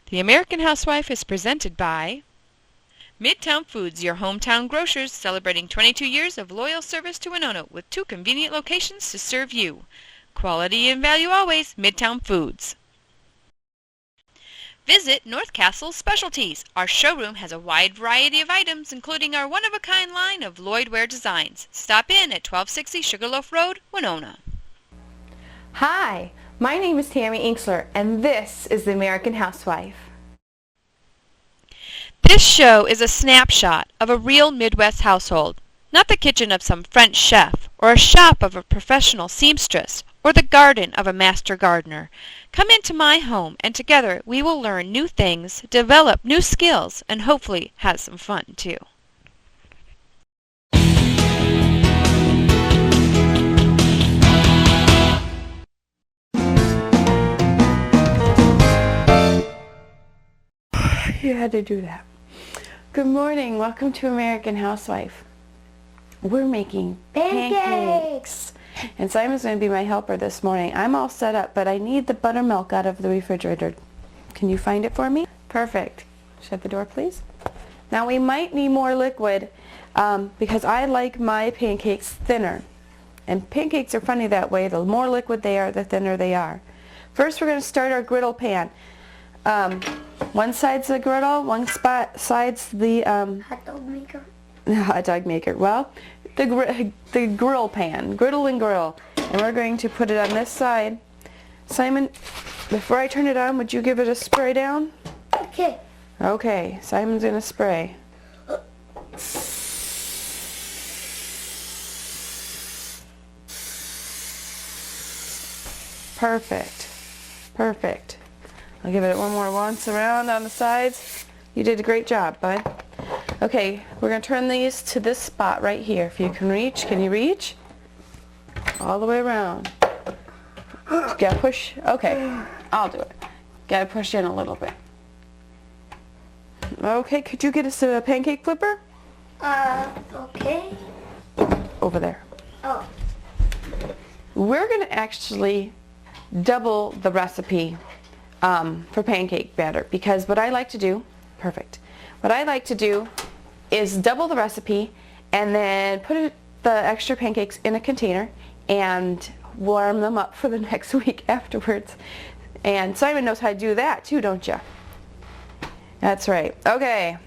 The American Housewife is presented by Midtown Foods, your hometown grocers, celebrating 22 years of loyal service to Winona with 2 convenient locations to serve you. Quality and value always, Midtown Foods. Visit North Castle Specialties. Our showroom has a wide variety of items, including our one-of-a-kind line of Lloydware designs. Stop in at 1260 Sugarloaf Road, Winona. Hi, my name is Mark Engstler, and this is the American Housewife. This show is a snapshot of a real Midwest household, not the kitchen of some French chef, or a shop of a professional seamstress, or the garden of a master gardener. Come into my home, and together we will learn new things, develop new skills, and hopefully have some fun too. You had to do that. Good morning. Welcome to American Housewife. We're making pancakes. And Simon's going to be my helper this morning. I'm all set up, but I need the buttermilk out of the refrigerator. Can you find it for me? Perfect. Shut the door, please. Now we might need more liquid because I like my pancakes thinner. And pancakes are funny that way. The more liquid they are, the thinner they are. First, we're going to start our griddle pan. One side's the griddle, one side's the hot dog maker. Hot dog maker. Well, the grill pan, griddle and grill, and we're going to put it on this side. Simon, before I turn it on, would you give it a spray down? Okay. Okay, Simon's gonna spray. Perfect. Perfect. I'll give it one more once around on the sides. You did a great job, bud. Okay, we're going to turn these to this spot right here. If you can reach, can you reach? All the way around. Got to push. Okay, I'll do it. Got to push in a little bit. Okay, could you get us a pancake flipper? Okay. Over there. Oh. We're going to actually double the recipe for pancake batter, because what I like to do, what I like to do is double the recipe and then put the extra pancakes in a container and warm them up for the next week afterwards. And Simon knows how to do that too, don't you? That's right. Okay,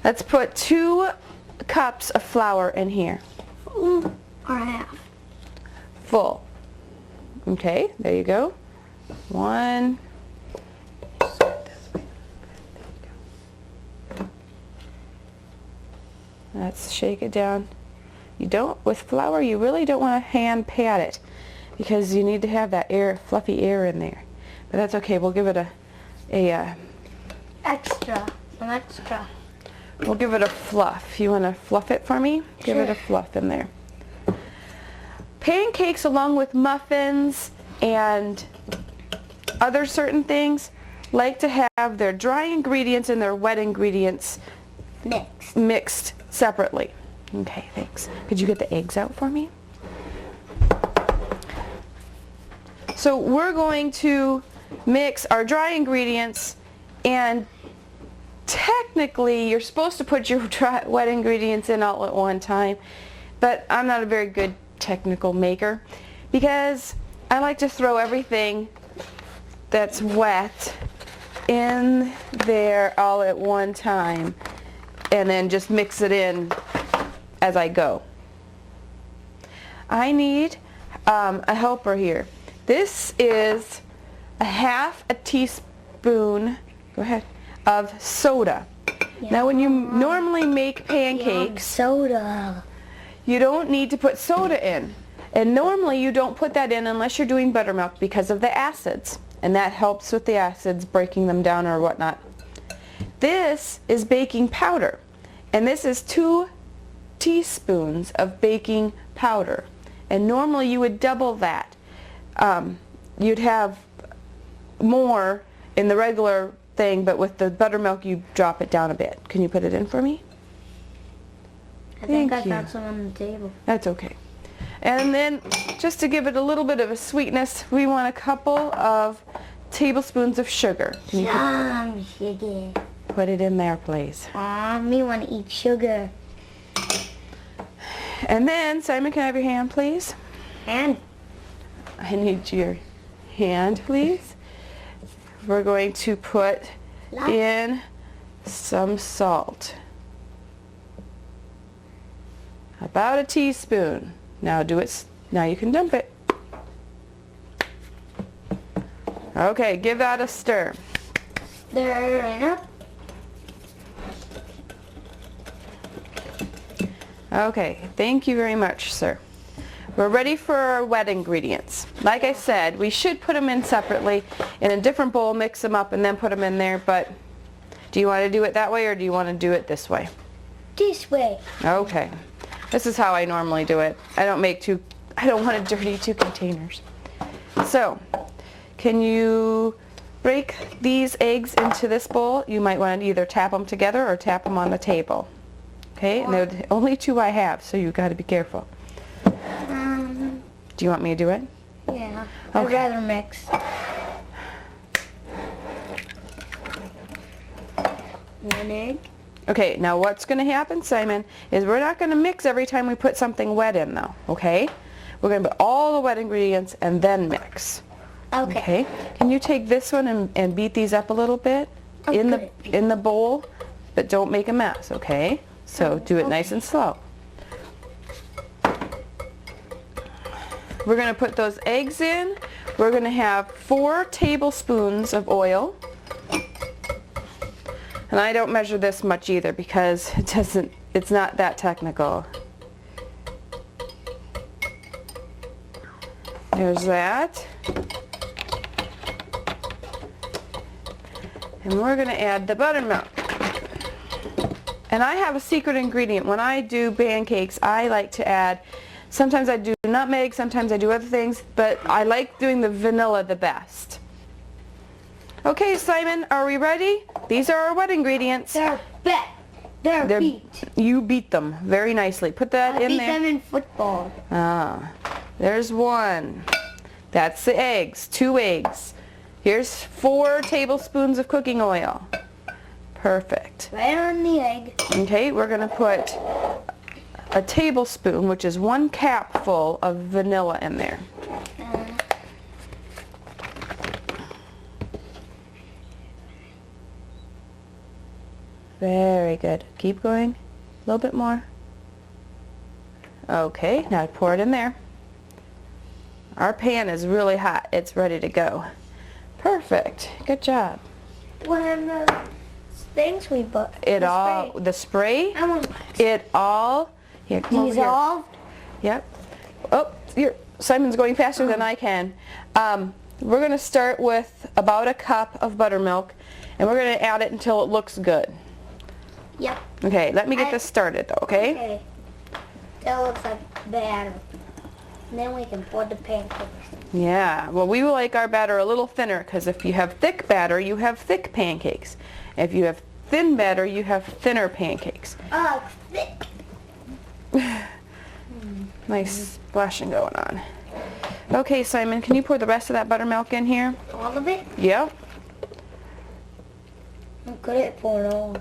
let's put 2 cups of flour in here. Or half. Full. Okay, there you go. 1. Let's shake it down. You don't, with flour, you really don't want to hand pat it because you need to have that air, fluffy air in there. But that's okay. We'll give it some extra. We'll give it a fluff. You want to fluff it for me? Sure. Give it a fluff in there. Pancakes, along with muffins and other certain things, like to have their dry ingredients and their wet ingredients mixed separately. Okay, thanks. Could you get the eggs out for me? So we're going to mix our dry ingredients, and technically you're supposed to put your wet ingredients in all at one time, but I'm not a very good technical maker because I like to throw everything that's wet in there all at one time and then just mix it in as I go. I need a helper here. This is a half a teaspoon, go ahead, of soda. Yeah. Now when you normally make pancakes, Soda. you don't need to put soda in. And normally you don't put that in unless you're doing buttermilk because of the acids. And that helps with the acids, breaking them down or whatnot. This is baking powder. And this is 2 teaspoons of baking powder. And normally you would double that. You'd have more in the regular thing, but with the buttermilk you drop it down a bit. Can you put it in for me? I think I found some on the table. That's okay. And then, just to give it a little bit of a sweetness, we want a couple of tablespoons of sugar. Can you Some sugar. put it in there, please? Aw, me want to eat sugar. And then, Simon, can I have your hand, please? And I need your hand, please. We're going to put in some salt. About a teaspoon. Now now you can dump it. Okay, give that a stir. stir it up. Okay, thank you very much, sir. We're ready for our wet ingredients. Like I said, we should put them in separately in a different bowl, mix them up, and then put them in there, but do you want to do it that way or do you want to do it this way? This way. Okay. This is how I normally do it. I don't want to dirty 2 containers. So, can you break these eggs into this bowl? You might want to either tap them together or tap them on the table. Okay, and they're the only 2 I have, so you've got to be careful. Do you want me to do it? Yeah. Okay. I'd rather mix. One egg. Okay, now what's going to happen, Simon, is we're not going to mix every time we put something wet in, though, okay? We're going to put all the wet ingredients and then mix. Okay. Can you take this one and beat these up a little bit in the bowl, but don't make a mess, okay? So do it nice and slow. We're going to put those eggs in. We're going to have 4 tablespoons of oil. And I don't measure this much either because it's not that technical. There's that. And we're going to add the buttermilk. And I have a secret ingredient. When I do pancakes, I like to add, sometimes I do nutmeg, sometimes I do other things, but I like doing the vanilla the best. Okay, Simon, are we ready? These are our wet ingredients. They're beat. You beat them very nicely. Put that in there. I beat them in football. Ah, there's 1. That's the eggs, 2 eggs. Here's 4 tablespoons of cooking oil. Perfect. Right on the egg. Okay, we're going to put a tablespoon, which is 1 cap full of vanilla in there. Very good. Keep going. A little bit more. Okay, now pour it in there. Our pan is really hot. It's ready to go. Perfect. Good job. What are the things we put? The spray? I want It all, here, come over here. dissolved. Yep. Oh, Simon's going faster than I can. We're going to start with about a cup of buttermilk, and we're going to add it until it looks good. Yep. Okay, let me get this started though, okay? Okay. That looks like batter. And then we can pour the pancakes. Yeah, well, we like our batter a little thinner because if you have thick batter, you have thick pancakes. If you have thin batter, you have thinner pancakes. Oh, thick. Nice splashing going on. Okay, Simon, can you pour the rest of that buttermilk in here? All of it? Yep. I'm good at pouring all.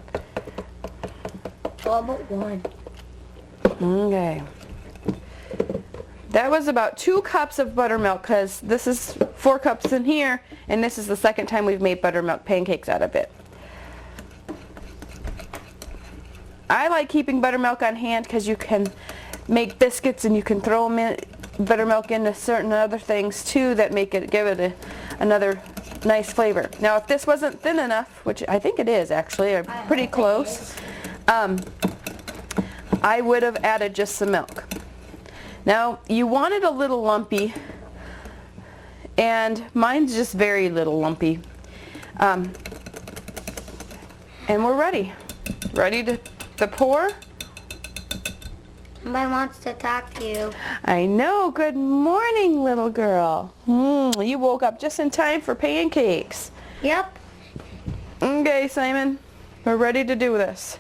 All but 1. Okay. That was about 2 cups of buttermilk because this is 4 cups in here, and this is the second time we've made buttermilk pancakes out of it. I like keeping buttermilk on hand because you can make biscuits and you can throw buttermilk into certain other things too that give it another nice flavor. Now if this wasn't thin enough, which I think it is actually, pretty close, I would have added just some milk. Now you want it a little lumpy, and mine's just very little lumpy. And we're ready to pour. Somebody wants to talk to you. I know. Good morning, little girl. You woke up just in time for pancakes. Yep. Okay, Simon, we're ready to do this.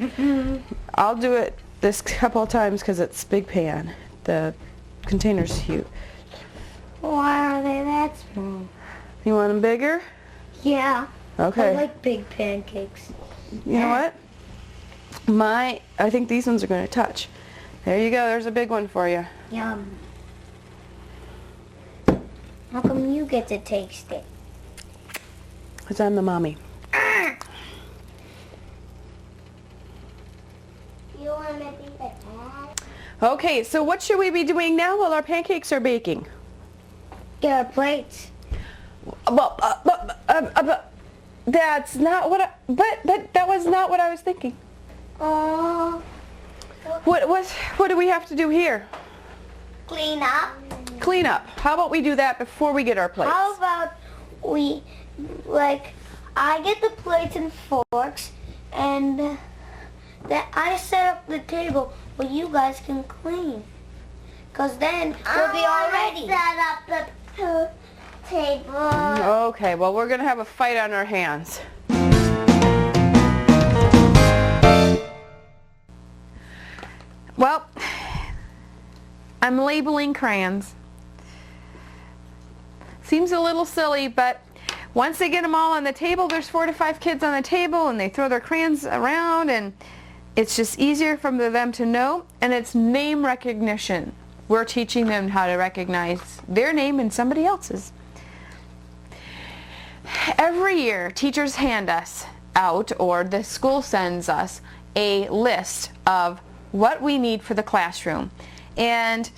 I'll do it this couple of times because it's big pan. The container's huge. Why are they that small? You want them bigger? Yeah. Okay. I like big pancakes. You know what? I think these ones are going to touch. There you go. There's a big one for you. Yum. How come you get to taste it? Because I'm the mommy. You want to be the dad? Okay, so what should we be doing now while our pancakes are baking? Get our plates. Well, that's not what that was not what I was thinking. Oh. What do we have to do here? Clean up. Clean up. How about we do that before we get our plates? How about we, I get the plates and forks, and that I set up the table where you guys can clean. Because then we'll be all ready. Set up the table. Okay, well, we're going to have a fight on our hands. Well, I'm labeling crayons. Seems a little silly, but once they get them all on the table, there's 4 to 5 kids on the table, and they throw their crayons around, and it's just easier for them to know, and it's name recognition. We're teaching them how to recognize their name and somebody else's. Every year, teachers hand us out, or the school sends us, a list of what we need for the classroom. And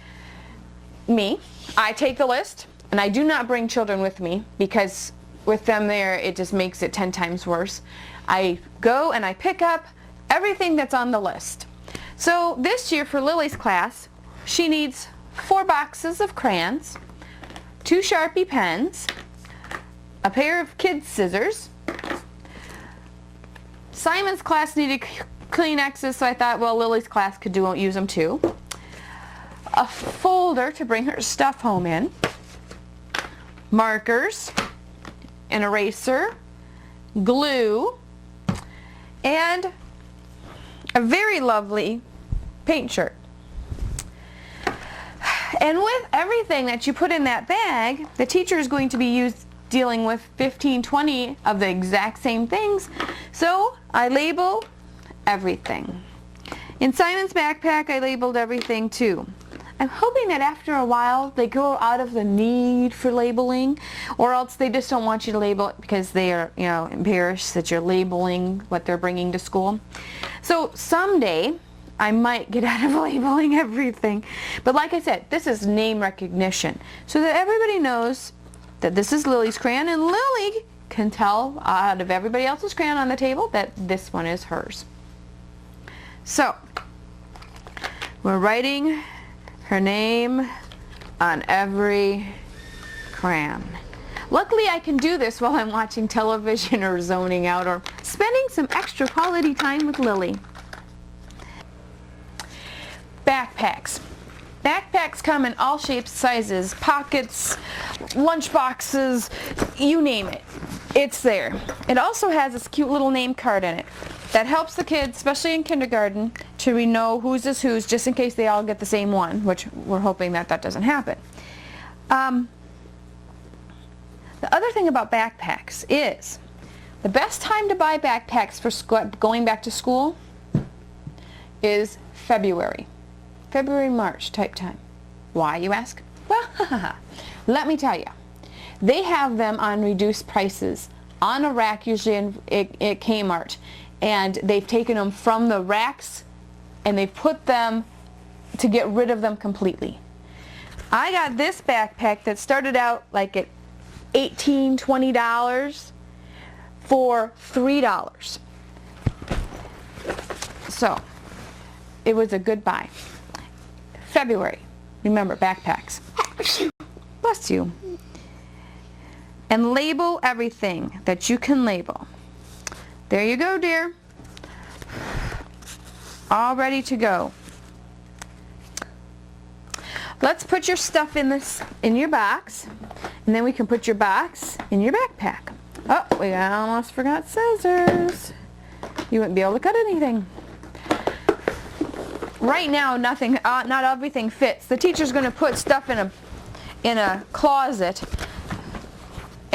I take the list, and I do not bring children with me, because with them there, it just makes it 10 times worse. I go and I pick up everything that's on the list. So this year for Lily's class, she needs 4 boxes of crayons, 2 Sharpie pens, a pair of kids' scissors. Simon's class needed Kleenexes, so I thought, well, Lily's class could use them too. A folder to bring her stuff home in, markers, an eraser, glue, and a very lovely paint shirt. And with everything that you put in that bag, the teacher is going to be dealing with 15, 20 of the exact same things. So I label everything. In Simon's backpack, I labeled everything too. I'm hoping that after a while they grow out of the need for labeling, or else they just don't want you to label it because they are, embarrassed that you're labeling what they're bringing to school. So someday I might get out of labeling everything. But like I said, this is name recognition, so that everybody knows that this is Lily's crayon, and Lily can tell out of everybody else's crayon on the table that this one is hers. So we're writing her name on every crayon. Luckily, I can do this while I'm watching television or zoning out or spending some extra quality time with Lily. Backpacks. Backpacks come in all shapes, sizes, pockets, lunch boxes, you name it. It's there. It also has this cute little name card in it that helps the kids, especially in kindergarten, to know whose is whose, just in case they all get the same one, which we're hoping that doesn't happen. The other thing about backpacks is the best time to buy backpacks for going back to school is February, March type time. Why, you ask? Well, let me tell you. They have them on reduced prices on a rack, usually at Kmart, and they've taken them from the racks and they've put them to get rid of them completely. I got this backpack that started out like at $18, $20 for $3. So it was a good buy. February, remember, backpacks. Bless you. And label everything that you can label. There you go, dear. All ready to go. Let's put your stuff in your box, and then we can put your box in your backpack. Oh, we almost forgot scissors. You wouldn't be able to cut anything. Right now, not everything fits. The teacher's going to put stuff in a closet,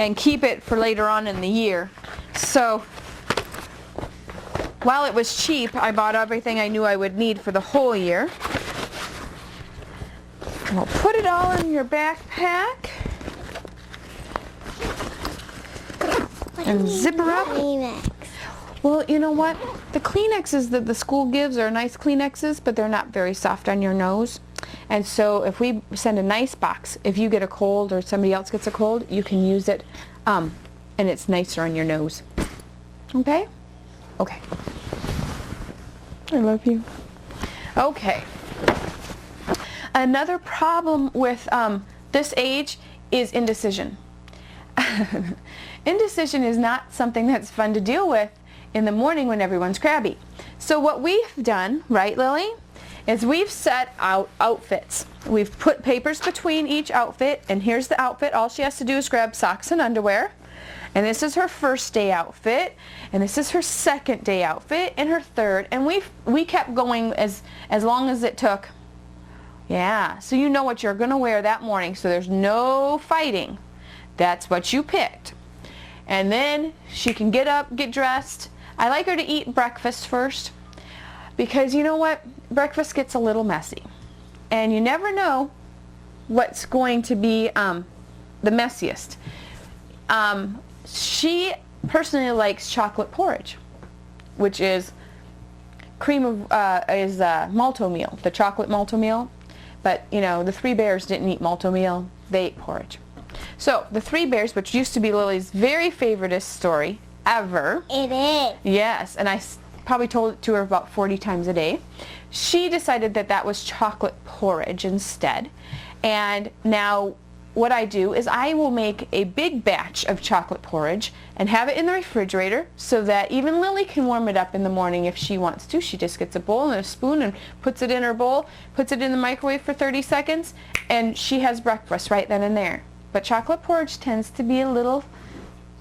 and keep it for later on in the year. So while it was cheap, I bought everything I knew I would need for the whole year. We'll put it all in your backpack and zip her up. Well, you know what? The Kleenexes that the school gives are nice Kleenexes, but they're not very soft on your nose. And so if we send a nice box, if you get a cold or somebody else gets a cold, you can use it, and it's nicer on your nose. Okay? Okay. I love you. Okay. Another problem with this age is indecision. Indecision is not something that's fun to deal with in the morning when everyone's crabby. So what we've done, right, Lily, is we've set out outfits. We've put papers between each outfit, and here's the outfit. All she has to do is grab socks and underwear. And this is her first day outfit, and this is her second day outfit, and her third. And we kept going as long as it took. Yeah, so you know what you're going to wear that morning, so there's no fighting. That's what you picked. And then she can get up, get dressed. I like her to eat breakfast first, because you know what? Breakfast gets a little messy. And you never know what's going to be the messiest. She personally likes chocolate porridge, which is malto meal, the chocolate malto meal. But, you know, the three bears didn't eat malto meal. They ate porridge. So, the three bears, which used to be Lily's very favoriteest story ever. It is. Yes, and I probably told it to her about 40 times a day. She decided that that was chocolate porridge instead. And now what I do is I will make a big batch of chocolate porridge and have it in the refrigerator so that even Lily can warm it up in the morning if she wants to. She just gets a bowl and a spoon and puts it in her bowl, puts it in the microwave for 30 seconds, and she has breakfast right then and there. But chocolate porridge tends to be a little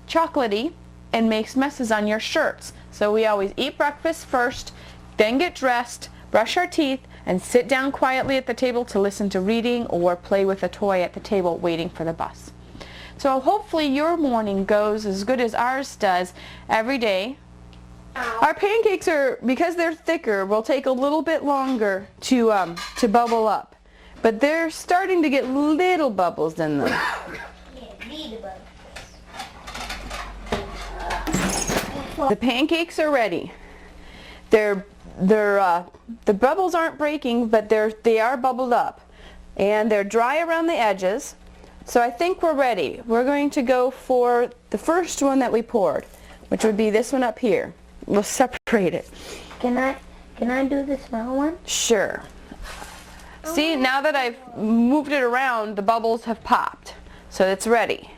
chocolatey and makes messes on your shirts. So we always eat breakfast first, then get dressed, brush our teeth, and sit down quietly at the table to listen to reading or play with a toy at the table waiting for the bus. So hopefully your morning goes as good as ours does every day. Our pancakes are, because they're thicker, will take a little bit longer to bubble up. But they're starting to get little bubbles in them. The pancakes are ready. The bubbles aren't breaking, but they are bubbled up, and they're dry around the edges. So I think we're ready. We're going to go for the first one that we poured, which would be this one up here. We'll separate it. Can I do the small one? Sure. See, now that I've moved it around, the bubbles have popped, so it's ready.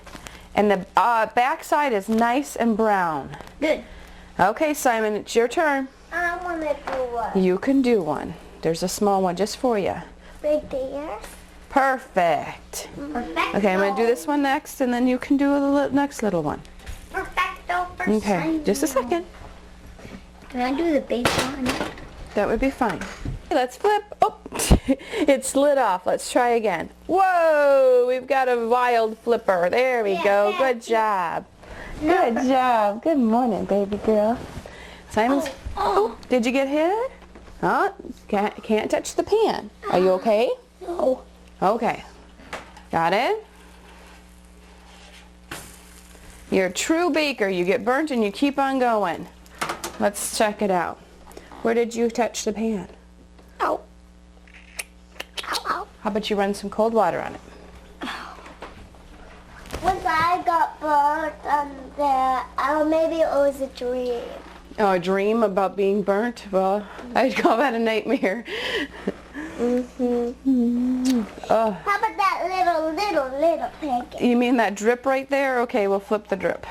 And the back side is nice and brown. Good. Okay, Simon, it's your turn. I want to do one. You can do one. There's a small one just for you. Right there. Perfect. Perfecto. Okay, I'm going to do this one next, and then you can do the next little one. Perfecto. Okay, just a second. Can I do the big one? That would be fine. Let's flip. Oh, it slid off. Let's try again. Whoa, we've got a wild flipper. There we go. Good job. Good job. Good morning, baby girl. Simon's. Oh, did you get hit? Oh, can't touch the pan. Are you okay? No. Okay. Got it? You're a true baker. You get burnt and you keep on going. Let's check it out. Where did you touch the pan? Ow. Ow, ow. How about you run some cold water on it? Once I got burnt on there, maybe it was a dream. Oh, a dream about being burnt? Well, I'd call that a nightmare. Oh. How about that little pancake? You mean that drip right there? Okay, we'll flip the drip.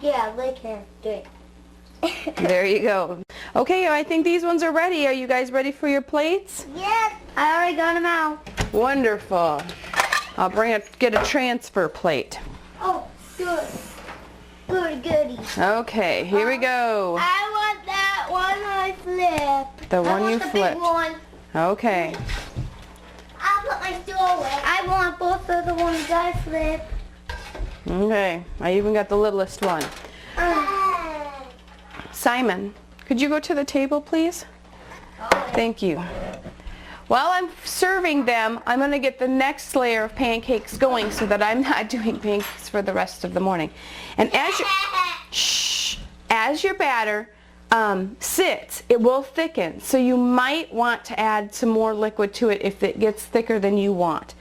Yeah, they can do it. There you go. Okay, I think these ones are ready. Are you guys ready for your plates? Yes, I already got them out. Wonderful. I'll get a transfer plate. Oh, good. Goody. Okay, here we go. I want that one I flipped. The one you flipped. Big one. Okay. I'll put my stool away. I want both of the ones I flipped. Okay, I even got the littlest one. Simon, could you go to the table, please? Thank you. While I'm serving them, I'm going to get the next layer of pancakes going so that I'm not doing pancakes for the rest of the morning. And as your batter sits, it will thicken. So you might want to add some more liquid to it if it gets thicker than you want.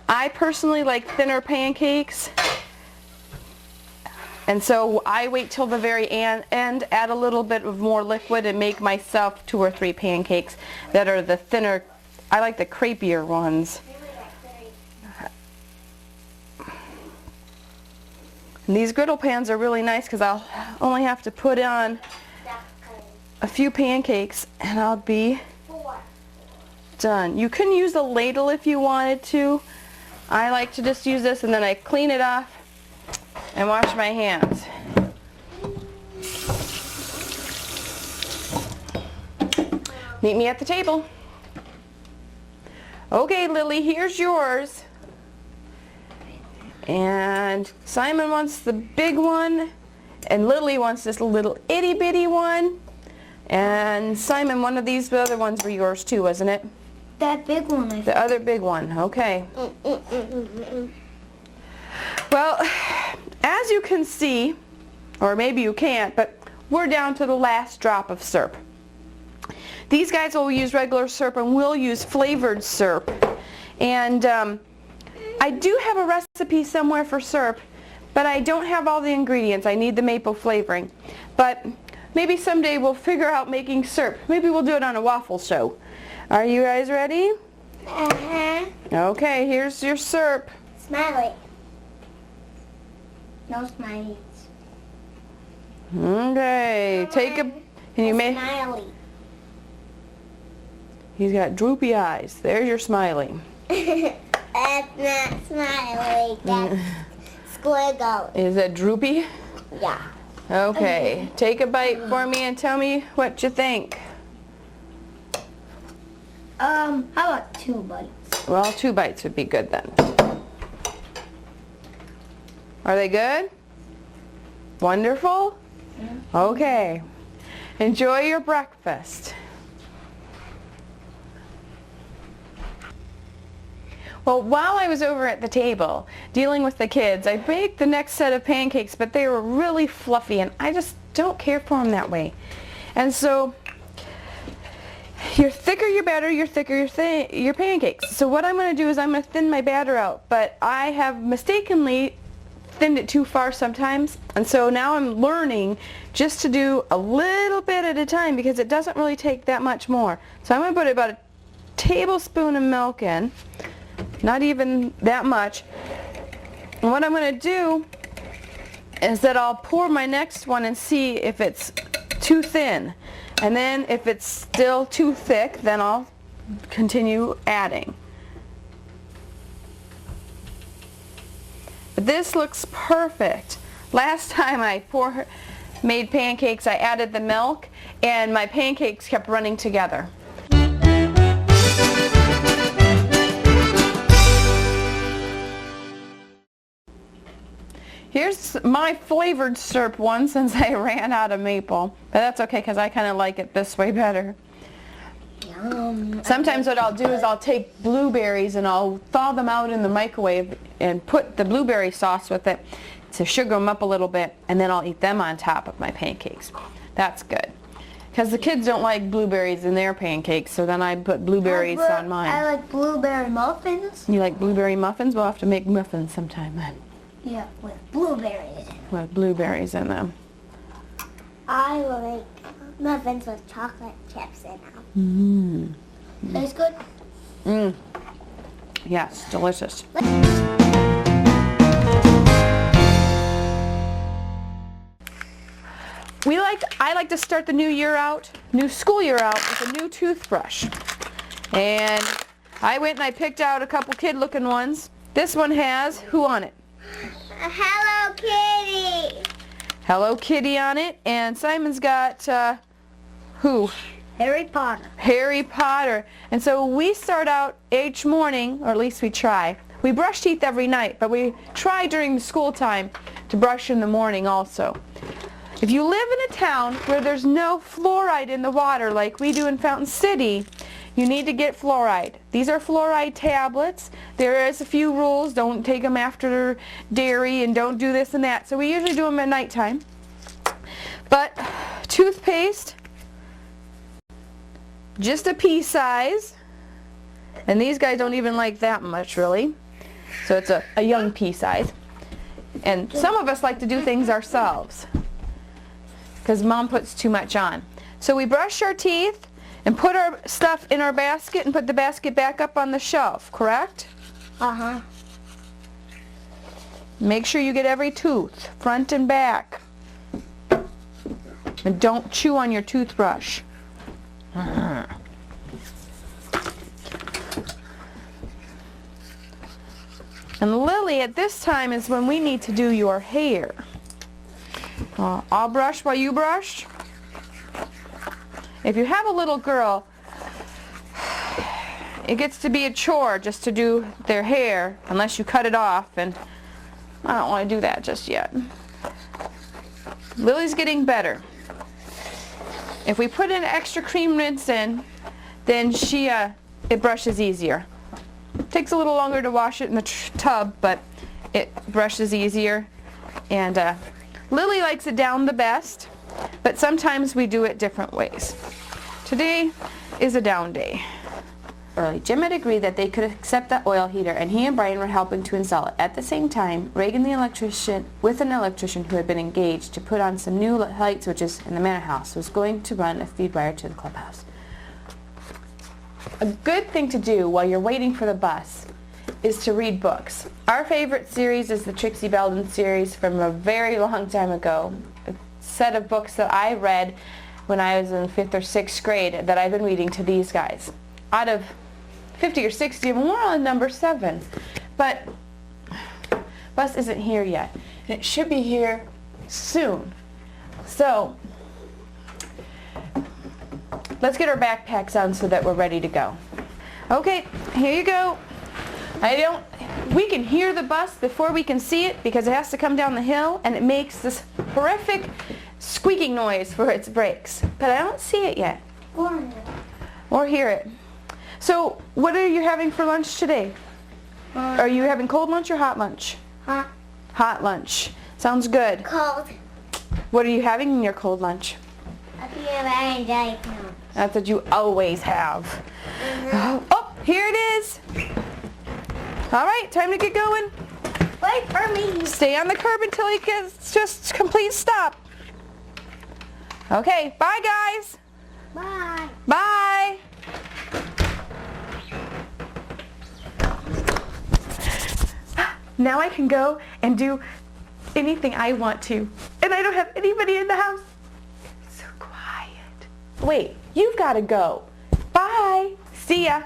I personally like thinner pancakes. And so I wait till the very end, add a little bit of more liquid, and make myself 2 or 3 pancakes that are the thinner. I like the crepier ones. And these griddle pans are really nice because I'll only have to put on a few pancakes and I'll be done. You can use a ladle if you wanted to. I like to just use this and then I clean it off and wash my hands. Meet me at the table. Okay, Lily, here's yours. And Simon wants the big one, and Lily wants this little itty bitty one. And Simon, one of these other ones were yours too, wasn't it? That big one. The other big one, okay. Well, as you can see, or maybe you can't, but we're down to the last drop of syrup. These guys will use regular syrup and we'll use flavored syrup. And I do have a recipe somewhere for syrup, but I don't have all the ingredients. I need the maple flavoring. But maybe someday we'll figure out making syrup. Maybe we'll do it on a waffle show. Are you guys ready? Uh-huh. Okay, here's your syrup. Smiley. No smileys. Okay, take a... Can you make... Smiley. He's got droopy eyes. There's your smiley. That's not smiley. That's squiggle. Is that droopy? Yeah. Okay, take a bite for me and tell me what you think. How about 2 bites? Well, 2 bites would be good then. Are they good? Wonderful? Okay. Enjoy your breakfast. Well, while I was over at the table dealing with the kids, I baked the next set of pancakes, but they were really fluffy and I just don't care for them that way. And so, your thicker your batter, your thicker your pancakes. So what I'm going to do is I'm going to thin my batter out, but I have mistakenly thinned it too far sometimes, and so now I'm learning just to do a little bit at a time because it doesn't really take that much more. So I'm going to put about a tablespoon of milk in, not even that much. And what I'm going to do is that I'll pour my next one and see if it's too thin. And then if it's still too thick, then I'll continue adding. But this looks perfect. Last time I made pancakes, I added the milk, and my pancakes kept running together. Here's my flavored syrup one since I ran out of maple. But that's okay because I kind of like it this way better. Yum. Sometimes what I'll do is I'll take blueberries and I'll thaw them out in the microwave and put the blueberry sauce with it to sugar them up a little bit, and then I'll eat them on top of my pancakes. That's good. Because the kids don't like blueberries in their pancakes, so then I put blueberries on mine. I like blueberry muffins. You like blueberry muffins? We'll have to make muffins sometime then. Yeah, with blueberries. With blueberries in them. I like muffins with chocolate chips in them. Tastes good? Mmm. Yes, delicious. I like to start the new school year out with a new toothbrush. And I went and I picked out a couple kid-looking ones. This one has who on it? Hello Kitty. Hello Kitty on it. And Simon's got who? Harry Potter. Harry Potter. And so we start out each morning, or at least we try, We brush teeth every night, but we try during the school time to brush in the morning also. If you live in a town where there's no fluoride in the water like we do in Fountain City, you need to get fluoride. These are fluoride tablets. There is a few rules. Don't take them after dairy and don't do this and that. So we usually do them at nighttime. But toothpaste, just a pea size. And these guys don't even like that much really. So it's a young pea size. And some of us like to do things ourselves because Mom puts too much on. So we brush our teeth and put our stuff in our basket and put the basket back up on the shelf, correct? Uh-huh. Make sure you get every tooth, front and back. And don't chew on your toothbrush. And Lily, at this time is when we need to do your hair. I'll brush while you brush. If you have a little girl, it gets to be a chore just to do their hair unless you cut it off, and I don't want to do that just yet. Lily's getting better. If we put an extra cream rinse in, then it brushes easier. Takes a little longer to wash it in the tub, but it brushes easier. And Lily likes it down the best, but sometimes we do it different ways. Today is a down day. Early, Jim had agreed that they could accept the oil heater, and he and Brian were helping to install it. At the same time, Reagan, the electrician, with an electrician who had been engaged to put on some new light switches in the manor house, was going to run a feed wire to the clubhouse. A good thing to do while you're waiting for the bus is to read books. Our favorite series is the Trixie Belden series from a very long time ago. A set of books that I read when I was in 5th or 6th grade that I've been reading to these guys. Out of 50 or 60 of them, we're on number 7. But bus isn't here yet. And it should be here soon. So let's get our backpacks on so that we're ready to go. Okay, here you go. We can hear the bus before we can see it because it has to come down the hill, and it makes this horrific squeaking noise for its brakes. But I don't see it yet. Or hear it. So, what are you having for lunch today? Are you having cold lunch or hot lunch? Hot. Hot lunch. Sounds good. Cold. What are you having in your cold lunch? A peanut butter and jelly. That's what you always have. Oh, here it is. All right, time to get going. Wait for me. Stay on the curb until he gets just complete stop. Okay, bye guys. Bye. Bye. Now I can go and do anything I want to. And I don't have anybody in the house. It's so quiet. Wait, you've got to go. Bye. See ya.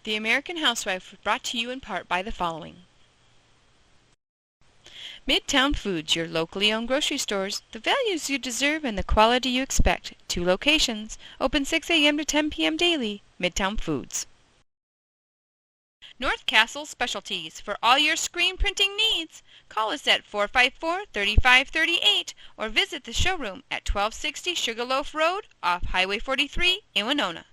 The American Housewife was brought to you in part by the following. Midtown Foods, your locally owned grocery stores, the values you deserve and the quality you expect. 2 locations, open 6 a.m. to 10 p.m. daily. Midtown Foods. North Castle Specialties, for all your screen printing needs. Call us at 454-3538 or visit the showroom at 1260 Sugarloaf Road off Highway 43 in Winona.